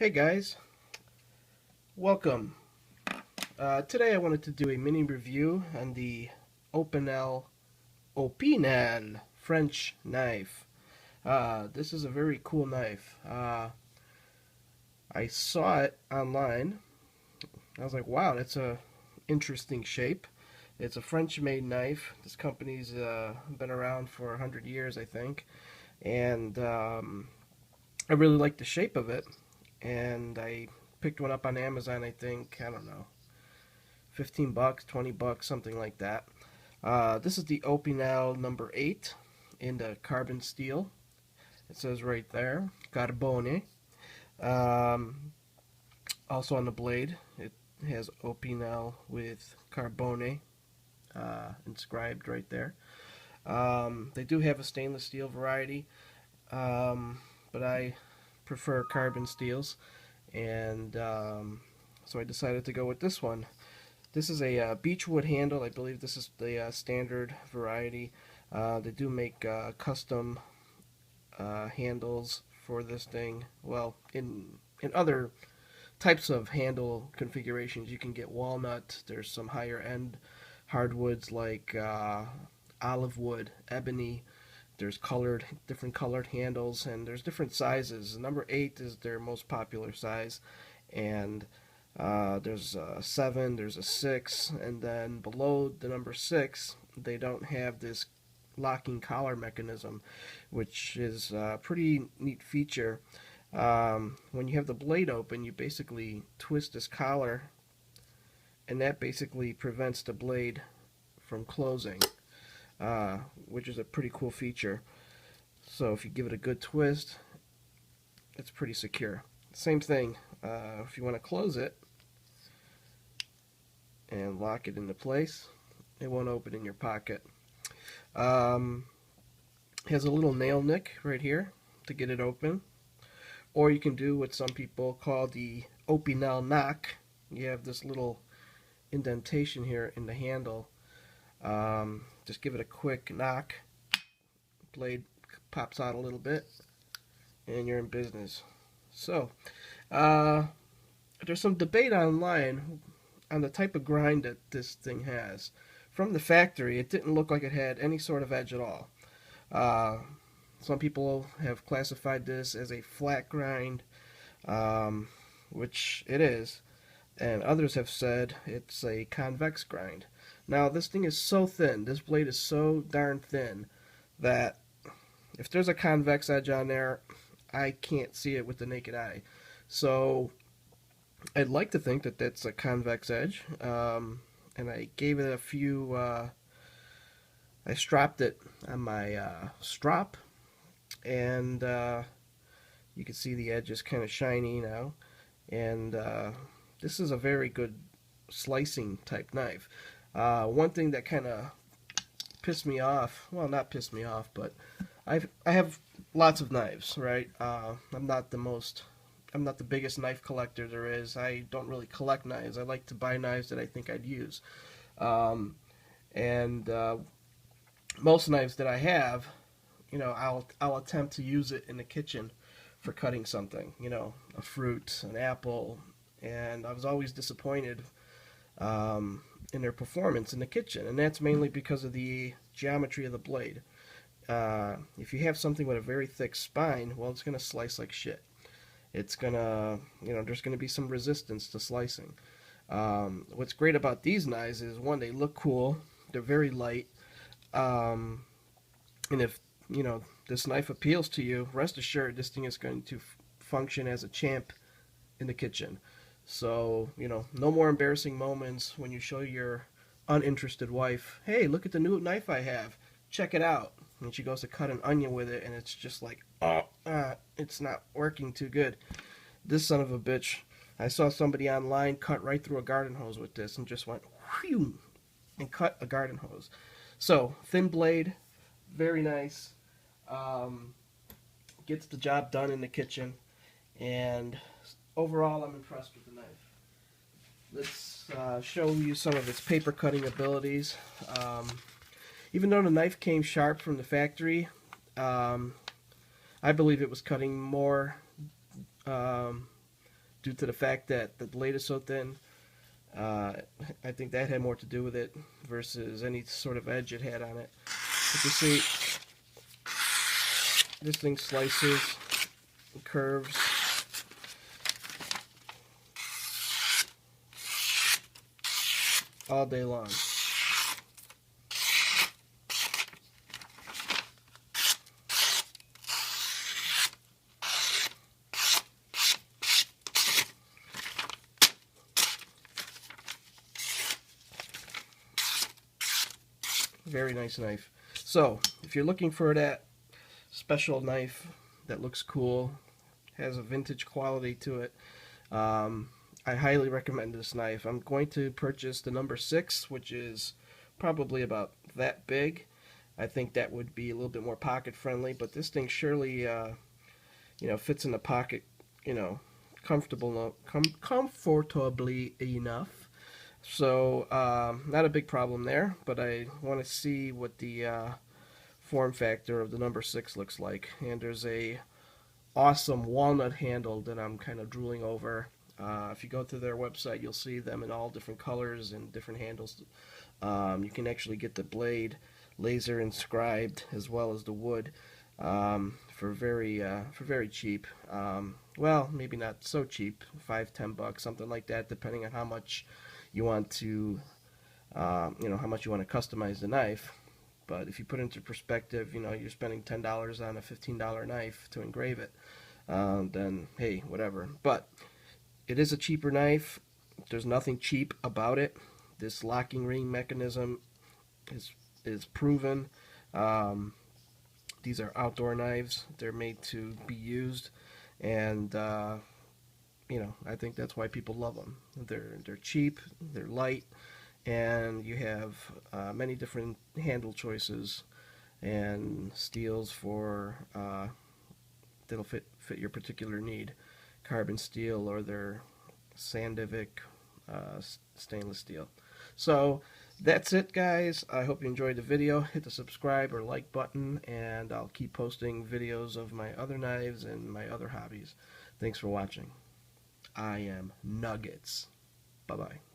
Hey guys, welcome. Today I wanted to do a mini review on the Opinel French knife. This is a very cool knife. I saw it online. I was like, wow, that's a interesting shape. It's a French-made knife. This company's been around for 100 years, I think, and I really like the shape of it. And I picked one up on Amazon. I think I don't know, 15 bucks, 20 bucks, something like that. This is the Opinel number 8 in the carbon steel. It says right there, Carbone. Um, Also on the blade, it has Opinel with Carbone inscribed right there. They do have a stainless steel variety, but I prefer carbon steels, and so I decided to go with this one. This is a beechwood handle. I believe this is the standard variety. They do make custom handles for this thing. Well, in other types of handle configurations, you can get walnut. There's some higher end hardwoods like olive wood, ebony. There's different colored handles, and there's different sizes. Number 8 is their most popular size, and there's a 7, there's a 6, and then below the number 6, they don't have this locking collar mechanism, which is a pretty neat feature. When you have the blade open, you basically twist this collar, and that basically prevents the blade from closing, which is a pretty cool feature. So if you give it a good twist, it's pretty secure. Same thing, if you want to close it and lock it into place, it won't open in your pocket. Has a little nail nick right here to get it open. Or you can do what some people call the Opinel knock. You have this little indentation here in the handle. Just give it a quick knock. Blade pops out a little bit, and you're in business. So, there's some debate online on the type of grind that this thing has. From the factory, it didn't look like it had any sort of edge at all. Some people have classified this as a flat grind, which it is, and others have said it's a convex grind. Now, this thing is so thin, this blade is so darn thin, that if there's a convex edge on there, I can't see it with the naked eye. So, I'd like to think that that's a convex edge, and I gave it a few, I stropped it on my strop, and you can see the edge is kind of shiny now, and this is a very good slicing type knife. One thing that kind of pissed me off, well, not pissed me off, but I have lots of knives, right? I'm not the biggest knife collector there is. I don't really collect knives. I like to buy knives that I think I'd use. And most knives that I have, I'll attempt to use it in the kitchen for cutting something, a fruit, an apple, and I was always disappointed in their performance in the kitchen, and that's mainly because of the geometry of the blade. If you have something with a very thick spine, well, it's going to slice like shit. It's going to, there's going to be some resistance to slicing. What's great about these knives is, one, they look cool, they're very light, and if this knife appeals to you, rest assured this thing is going to function as a champ in the kitchen. So, no more embarrassing moments when you show your uninterested wife, hey, look at the new knife I have, check it out. And she goes to cut an onion with it, and it's just like, it's not working too good. This son of a bitch, I saw somebody online cut right through a garden hose with this and just went whew, and cut a garden hose. So, thin blade, very nice. Gets the job done in the kitchen, and overall I'm impressed with the knife. Let's show you some of its paper cutting abilities. Even though the knife came sharp from the factory, I believe it was cutting more due to the fact that the blade is so thin. Uh, I think that had more to do with it versus any sort of edge it had on it. But you see, this thing slices, curves. All day long. Very nice knife. So, if you're looking for that special knife that looks cool, has a vintage quality to it, I highly recommend this knife. I'm going to purchase the number 6, which is probably about that big. I think that would be a little bit more pocket friendly, but this thing surely, fits in the pocket, comfortably enough. So, not a big problem there, but I want to see what the form factor of the number 6 looks like. And there's a awesome walnut handle that I'm kind of drooling over. If you go to their website, you'll see them in all different colors and different handles. You can actually get the blade laser inscribed as well as the wood for very cheap. Well, maybe not so cheap, $5-10, something like that, depending on how much you want to, how much you want to customize the knife. But if you put it into perspective, you're spending $10 on a $15 knife to engrave it, then hey, whatever. But it is a cheaper knife. There's nothing cheap about it. This locking ring mechanism is proven. These are outdoor knives. They're made to be used, and I think that's why people love them. They're cheap, they're light, and you have many different handle choices and steels for that'll fit your particular need. Carbon steel or their Sandovic stainless steel. So that's it, guys. I hope you enjoyed the video. Hit the subscribe or like button, and I'll keep posting videos of my other knives and my other hobbies. Thanks for watching. I am Nuggets. Bye-bye.